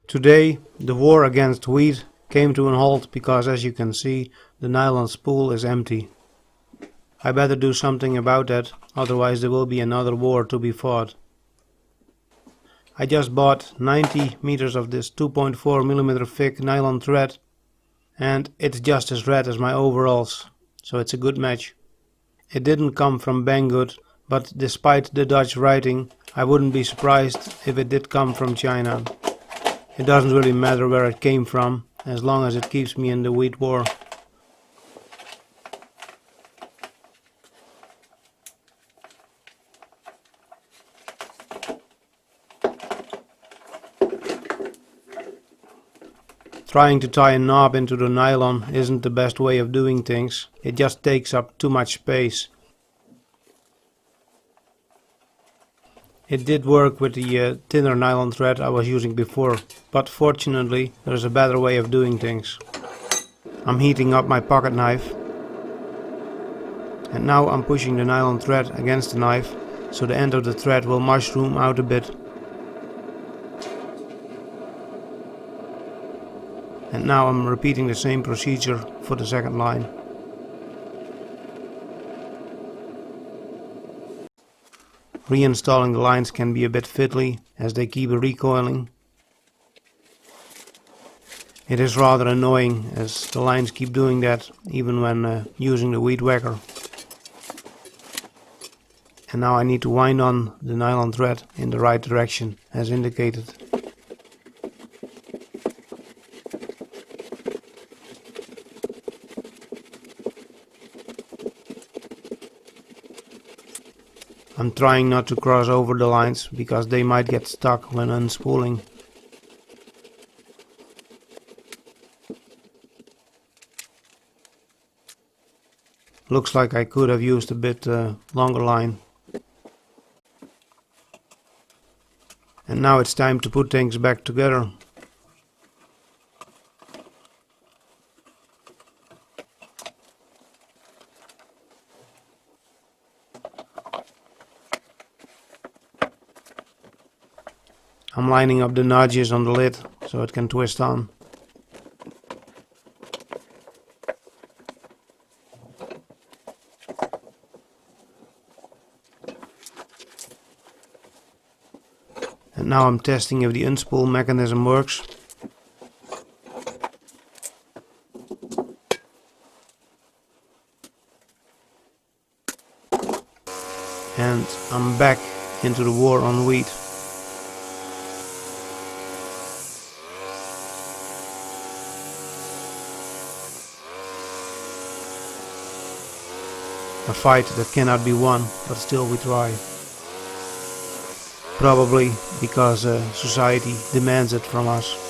Today, the war against wheat came to an halt because, as you can see, the nylon spool is empty. I better do something about that, otherwise there will be another war to be fought. I just bought 90 meters of this 2.4mm thick nylon thread, and it's just as red as my overalls, so it's a good match. It didn't come from Banggood, but despite the Dutch writing, I wouldn't be surprised if it did come from China. It doesn't really matter where it came from, as long as it keeps me in the wheat war. Trying to tie a knob into the nylon isn't the best way of doing things, it just takes up too much space. It did work with the thinner nylon thread I was using before, but fortunately there's a better way of doing things. I'm heating up my pocket knife, and now I'm pushing the nylon thread against the knife, so the end of the thread will mushroom out a bit. And now I'm repeating the same procedure for the second line. Reinstalling the lines can be a bit fiddly as they keep recoiling. It is rather annoying as the lines keep doing that even when using the weed whacker. And now I need to wind on the nylon thread in the right direction as indicated. I'm trying not to cross over the lines because they might get stuck when unspooling. Looks like I could have used a bit longer line. And now it's time to put things back together. I'm lining up the nudges on the lid so it can twist on. And now I'm testing if the unspool mechanism works. And I'm back into the war on wheat. A fight that cannot be won, but still we try. Probably because society demands it from us.